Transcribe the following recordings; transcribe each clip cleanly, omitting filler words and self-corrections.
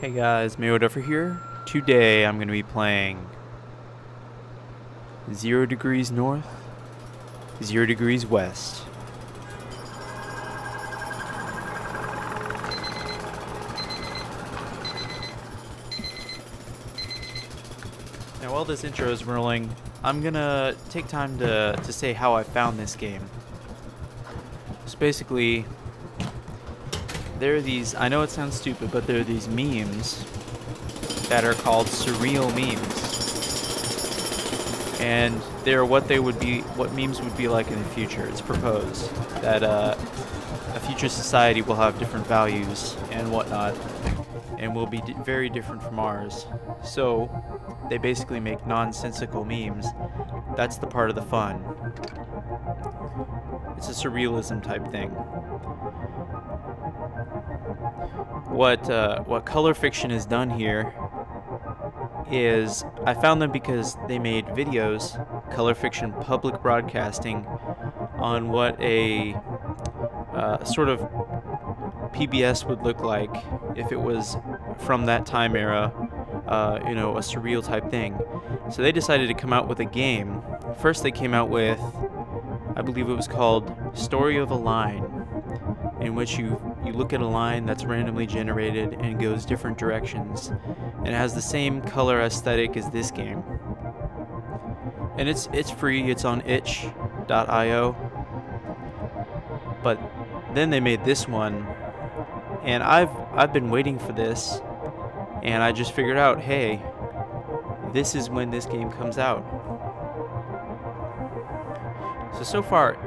Hey guys, Maywood here. Today I'm going to be playing 0 degrees north, 0 degrees west. Now while this intro is rolling, I'm going to take time to say how I found this game. So basically, there are these, I know it sounds stupid, but there are these memes that are called surreal memes. And they're what memes would be like in the future. It's proposed that a future society will have different values and whatnot, and will be very different from ours. So they basically make nonsensical memes. That's the part of the fun. It's a surrealism type thing. What Color Fiction has done here is, I found them because they made videos, Color Fiction Public Broadcasting, on what a sort of PBS would look like if it was from that time era, a surreal type thing. So they decided to come out with a game. First they came out with, I believe it was called Story of a Line, in which you look at a line that's randomly generated and goes different directions, and it has the same color aesthetic as this game. And it's free, it's on itch.io. But then they made this one, and I've been waiting for this, and I just figured out, hey, this is when this game comes out. So far,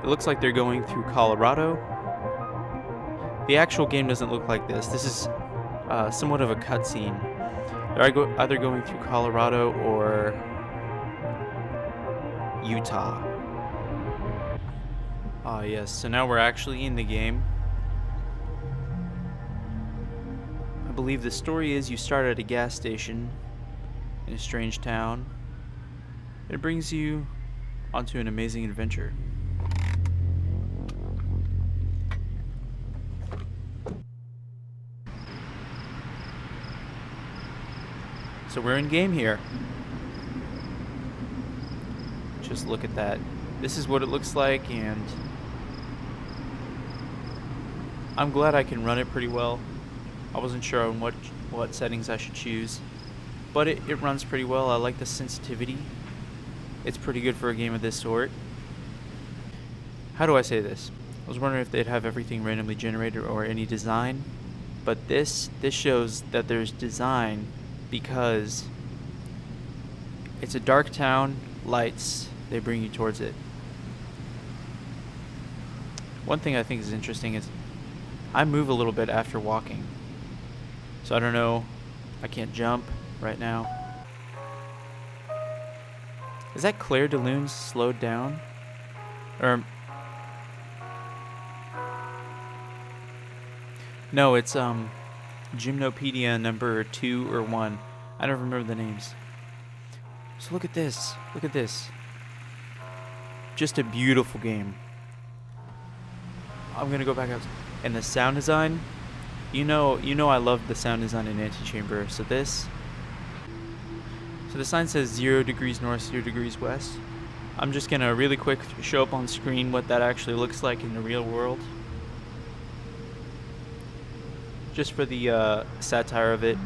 it looks like they're going through Colorado. The actual game doesn't look like this. This is somewhat of a cutscene. They're either going through Colorado or Utah. Ah, yes. So now we're actually in the game. I believe the story is you start at a gas station in a strange town. It brings you onto an amazing adventure. So we're in game here. Just look at that. This is what it looks like, and I'm glad I can run it pretty well. I wasn't sure on what settings I should choose, but it runs pretty well. I like the sensitivity. It's pretty good for a game of this sort. How do I say this? I was wondering if they'd have everything randomly generated or any design, but this shows that there's design, because it's a dark town, lights, they bring you towards it. One thing I think is interesting is I move a little bit after walking. So I don't know, I can't jump right now. Is that Claire de Lune slowed down? Or no, it's Gymnopedia number 2 or 1. I don't remember the names. So look at this. Look at this. Just a beautiful game. I'm gonna go back up. And the sound design, you know I love the sound design in Antichamber. So the sign says 0 degrees north, 0 degrees west. I'm just gonna really quick show up on screen what that actually looks like in the real world, just for the satire of it.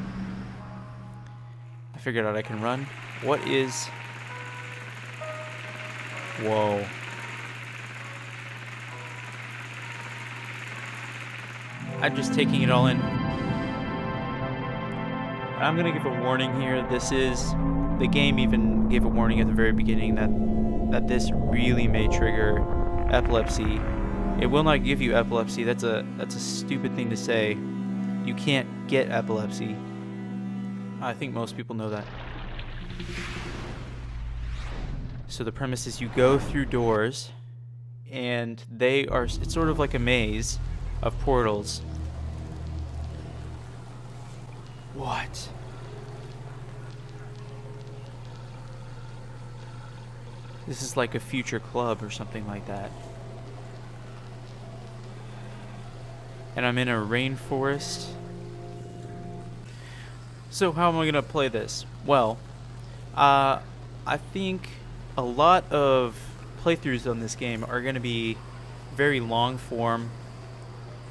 I figured out I can run. What is... Whoa. I'm just taking it all in. I'm gonna give a warning here. The game even gave a warning at the very beginning that this really may trigger epilepsy. It will not give you epilepsy. That's a stupid thing to say. You can't get epilepsy. I think most people know that. So the premise is you go through doors, and it's sort of like a maze of portals. What? This is like a future club or something like that. And I'm in a rainforest. So how am I gonna play this? Well, I think a lot of playthroughs on this game are gonna be very long form,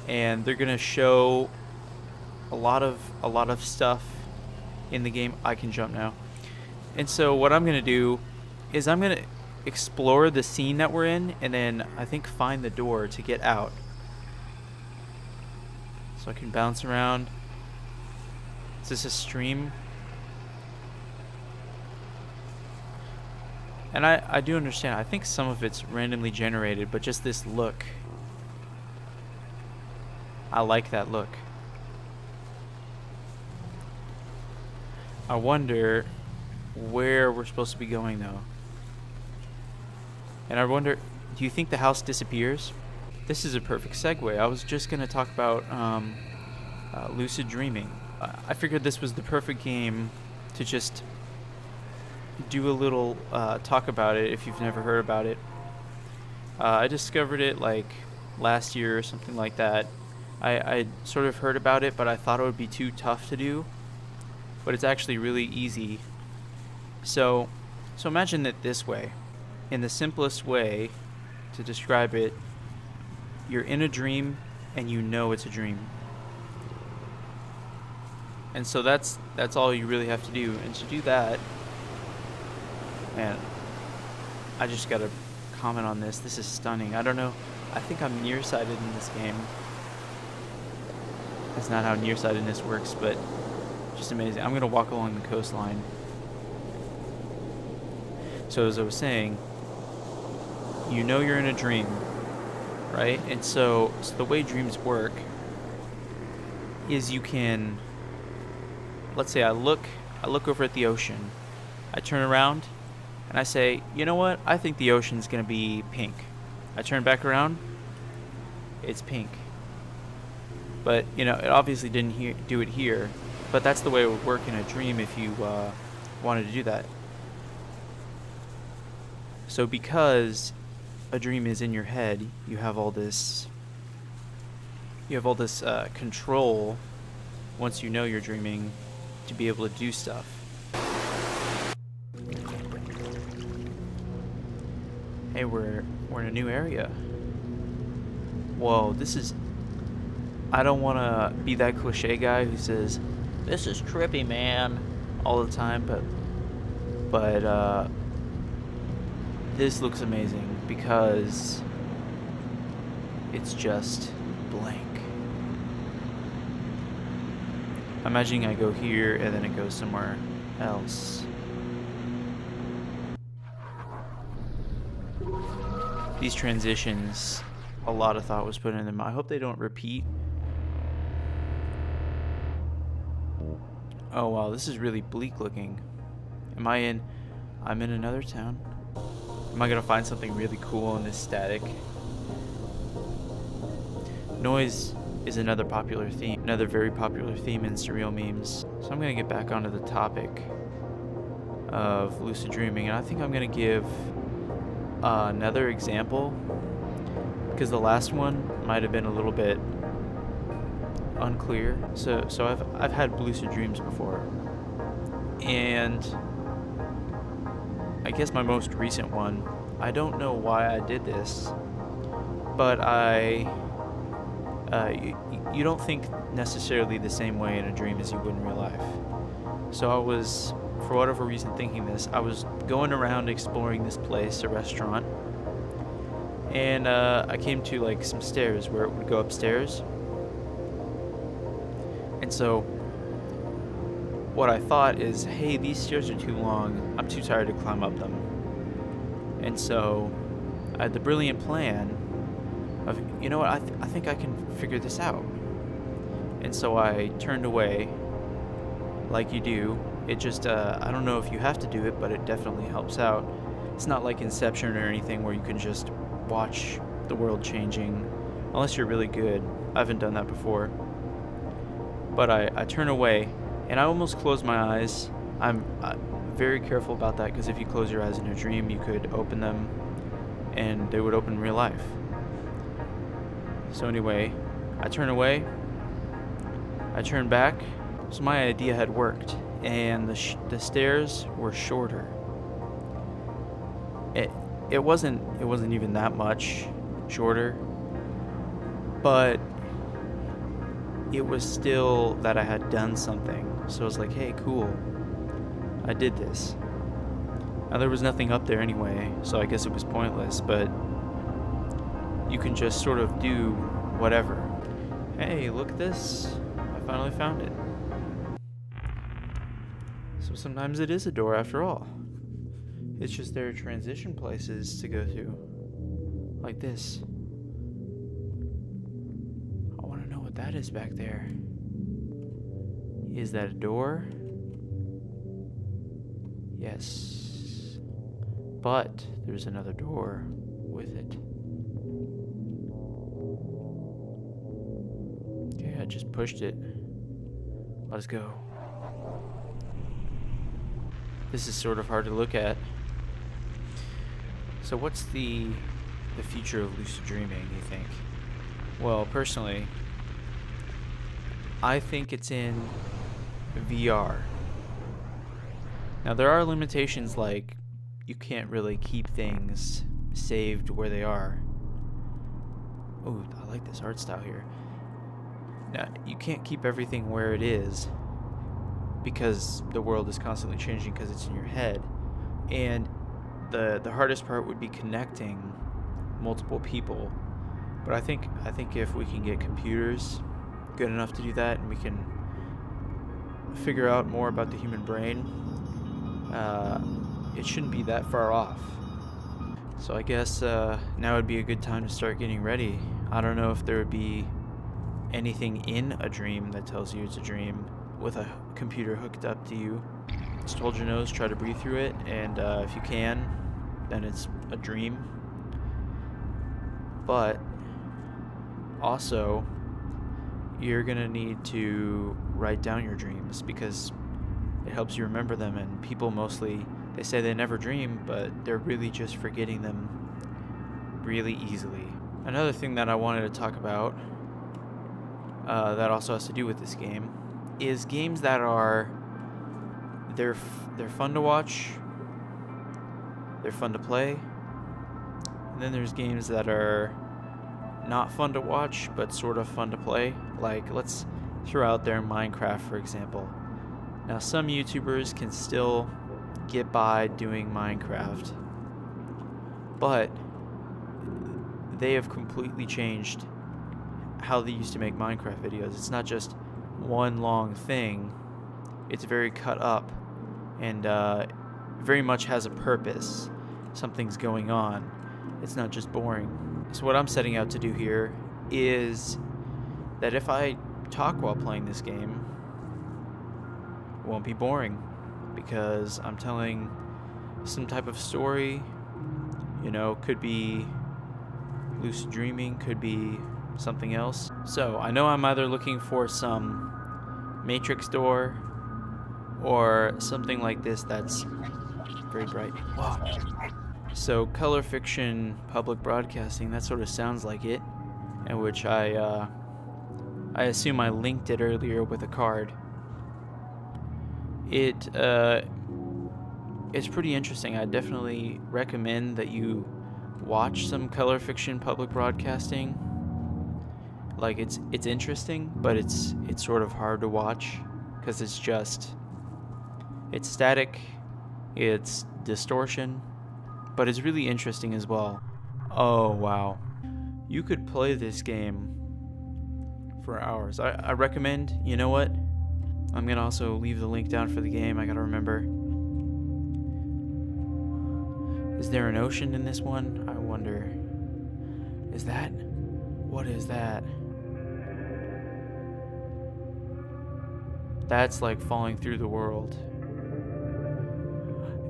and they're gonna show a lot of stuff in the game. I can jump now. And so what I'm gonna do is I'm gonna explore the scene that we're in, and then I think find the door to get out. So I can bounce around. Is this a stream? And I do understand. I think some of it's randomly generated, but just this look. I like that look. I wonder where we're supposed to be going, though. And I wonder, do you think the house disappears? This is a perfect segue. I was just going to talk about lucid dreaming. I figured this was the perfect game to just do a little talk about it if you've never heard about it. I discovered it like last year or something like that. I sort of heard about it, but I thought it would be too tough to do. But it's actually really easy. So imagine it this way. In the simplest way to describe it, you're in a dream and you know it's a dream. And so that's all you really have to do. And to do that, man, I just gotta comment on this. This is stunning. I don't know. I think I'm nearsighted in this game. That's not how nearsightedness works, but just amazing. I'm gonna walk along the coastline. So as I was saying, you know you're in a dream, right? And so the way dreams work is you can, let's say I look over at the ocean. I turn around and I say, you know what? I think the ocean's gonna be pink. I turn back around, it's pink. But you know, it obviously didn't do it here. But that's the way it would work in a dream if you wanted to do that. So because a dream is in your head, you have all this control once you know you're dreaming to be able to do stuff. Hey, we're in a new area. Whoa, this is... I don't want to be that cliche guy who says, "This is trippy, man," all the time, but this looks amazing because it's just blank. Imagining I go here and then it goes somewhere else. These transitions, a lot of thought was put in them. I hope they don't repeat. Oh wow, this is really bleak looking. I'm in another town. Am I gonna find something really cool in this static? Noise is another very popular theme in surreal memes. So I'm gonna get back onto the topic of lucid dreaming, and I think I'm gonna give another example because the last one might have been a little bit unclear. So I've had lucid dreams before, and I guess my most recent one, I don't know why I did this, but you don't think necessarily the same way in a dream as you would in real life. So I was, for whatever reason, thinking this. I was going around exploring this place, a restaurant, and I came to like some stairs where it would go upstairs. And so what I thought is, hey, these stairs are too long. I'm too tired to climb up them. And so I had the brilliant plan of, you know what, I think I can figure this out. And so I turned away, like you do. It just, I don't know if you have to do it, but it definitely helps out. It's not like Inception or anything where you can just watch the world changing, unless you're really good. I haven't done that before. But I turn away, and I almost close my eyes. I'm very careful about that, because if you close your eyes in a dream, you could open them, and they would open in real life. So anyway, I turn away, I turn back, So my idea had worked, and the stairs were shorter. It wasn't even that much shorter, but it was still that I had done something. So I was like, hey, cool, I did this. Now there was nothing up there anyway, so I guess it was pointless, but you can just sort of do whatever. Hey, look at this, I finally found it. So sometimes it is a door after all. It's just there are transition places to go to, like this. I want to know what that is back there. Is that a door? Yes. But there's another door with it. Okay, I just pushed it. Let's go. This is sort of hard to look at. So what's the future of lucid dreaming, you think? Well, personally, I think it's in VR. Now there are limitations, like you can't really keep things saved where they are. Oh, I like this art style here. Now, you can't keep everything where it is because the world is constantly changing because it's in your head. And the hardest part would be connecting multiple people. But I think if we can get computers good enough to do that, and we can figure out more about the human brain, it shouldn't be that far off. So I guess now would be a good time to start getting ready. I don't know if there would be anything in a dream that tells you it's a dream with a computer hooked up to you. Just hold your nose, try to breathe through it, and if you can, then it's a dream. But also, you're gonna need to write down your dreams because it helps you remember them. And people mostly, they say they never dream, but they're really just forgetting them really easily. Another thing that I wanted to talk about that also has to do with this game is games that are they're fun to watch, they're fun to play, and then there's games that are not fun to watch but sort of fun to play. Like, let's throw out there Minecraft, for example. Now some YouTubers can still get by doing Minecraft, but they have completely changed how they used to make Minecraft videos. It's not just one long thing, it's very cut up and very much has a purpose. Something's going on. It's not just boring. So what I'm setting out to do here is that if I talk while playing this game, it won't be boring because I'm telling some type of story. You know, could be lucid dreaming, could be something else. So I know I'm either looking for some Matrix door or something like this that's very bright. Wow. So color fiction public broadcasting, that sort of sounds like it, in which I assume I linked it earlier with a card. It's pretty interesting. I definitely recommend that you watch some color fiction public broadcasting. Like, it's interesting, but it's sort of hard to watch because it's static, it's distortion, but it's really interesting as well. Oh wow, you could play this game for hours. I recommend, you know what, I'm gonna also leave the link down for the game. I gotta remember. Is there an ocean in this one? I wonder. Is that? What is that? That's like falling through the world.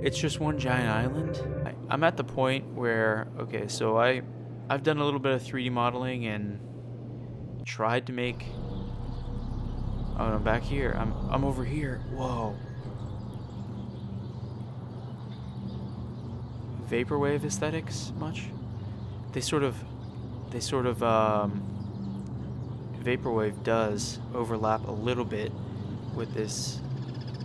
It's just one giant island. I'm at the point where, okay, so I've done a little bit of 3D modeling and tried to make. Oh, I'm back here. I'm over here. Whoa. Vaporwave aesthetics much? They sort of Vaporwave does overlap a little bit with this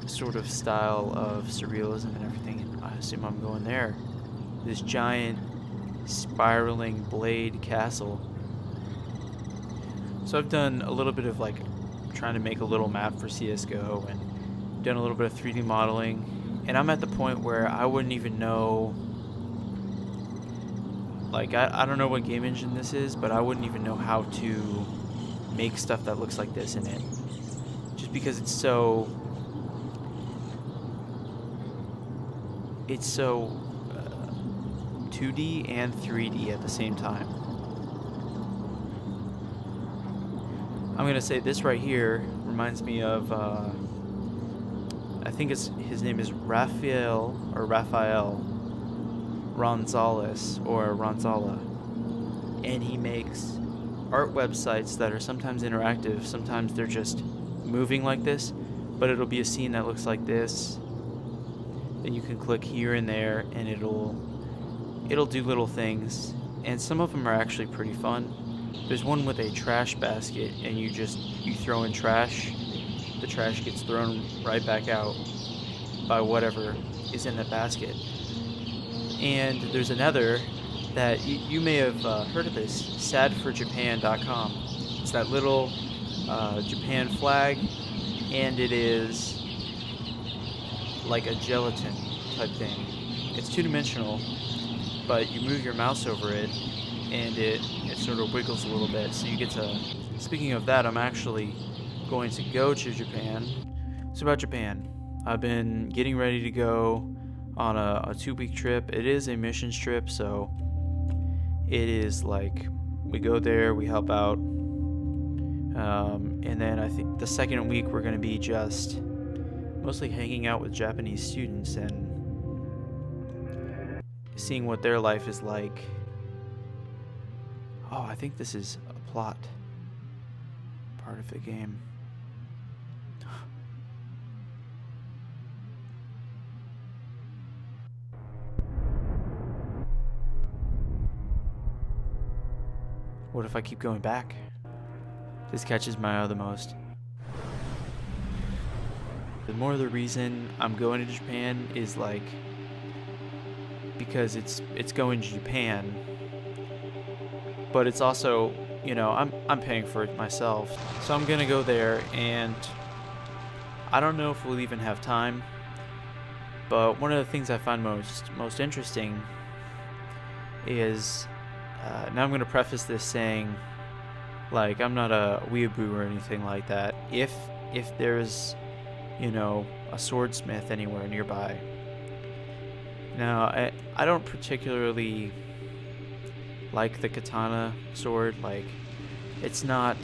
sort of style of surrealism and everything, and I assume I'm going there. This giant spiraling blade castle. So I've done a little bit of like trying to make a little map for CSGO and done a little bit of 3D modeling, and I'm at the point where I wouldn't even know, like I don't know what game engine this is, but I wouldn't even know how to make stuff that looks like this in it, just because it's so 2D and 3D at the same time. I'm gonna say this right here reminds me of I think his name is Raphael Ronzalez or Ronzala, and he makes art websites that are sometimes interactive, sometimes they're just moving like this, but it'll be a scene that looks like this. Then you can click here and there and it'll do little things, and some of them are actually pretty fun. There's one with a trash basket, and you throw in trash, the trash gets thrown right back out by whatever is in the basket. And there's another that you may have heard of this, sadforjapan.com. It's that little Japan flag, and it is like a gelatin type thing. It's two-dimensional, but you move your mouse over it and it sort of wiggles a little bit, so you get to... Speaking of that, I'm actually going to go to Japan. So about Japan, I've been getting ready to go on a 2-week trip. It is a missions trip, so it is like we go there, we help out, and then I think the second week we're going to be just mostly hanging out with Japanese students and seeing what their life is like. Oh, I think this is a plot part of the game. What if I keep going back? This catches my eye the most. The more the reason I'm going to Japan is like because it's going to Japan, but it's also, you know, I'm paying for it myself, so I'm gonna go there, and I don't know if we'll even have time. But one of the things I find most interesting is now I'm gonna preface this saying, like, I'm not a weeaboo or anything like that. If there's, you know, a swordsmith anywhere nearby. Now, I don't particularly like the katana sword. Like, it's not...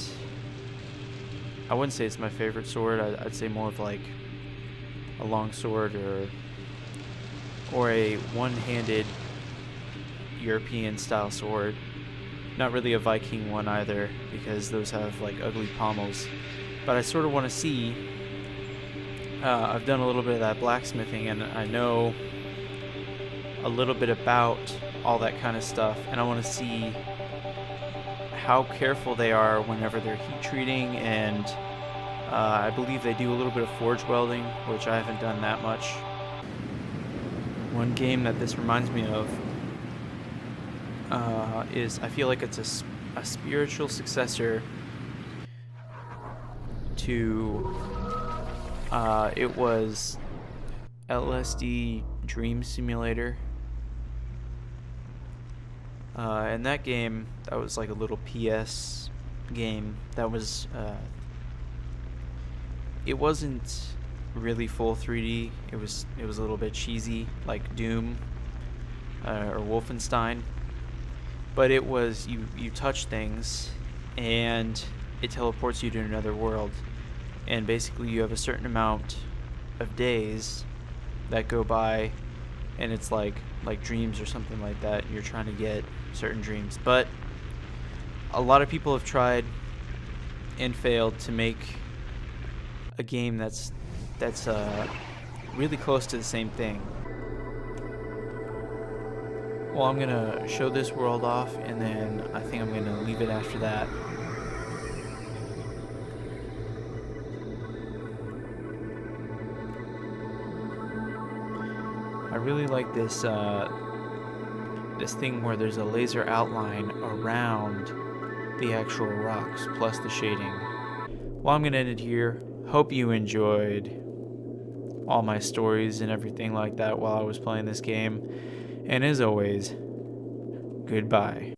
I wouldn't say it's my favorite sword. I'd say more of like a long sword or a one-handed European style sword. Not really a Viking one either, because those have like ugly pommels. But I sort of want to see... I've done a little bit of that blacksmithing, and I know a little bit about all that kind of stuff, and I want to see how careful they are whenever they're heat treating, and I believe they do a little bit of forge welding, which I haven't done that much. One game that this reminds me of is, I feel like it's a spiritual successor to it was LSD Dream Simulator. And that game, that was like a little PS game that was, it wasn't really full 3D. It was a little bit cheesy, like Doom or Wolfenstein. But it was, you touch things and it teleports you to another world. And basically you have a certain amount of days that go by, and it's like dreams or something like that. You're trying to get certain dreams, but a lot of people have tried and failed to make a game that's really close to the same thing. Well, I'm gonna show this world off, and then I think I'm gonna leave it after that. I really like this this thing where there's a laser outline around the actual rocks plus the shading. Well, I'm gonna end it here. Hope you enjoyed all my stories and everything like that while I was playing this game. And as always, goodbye.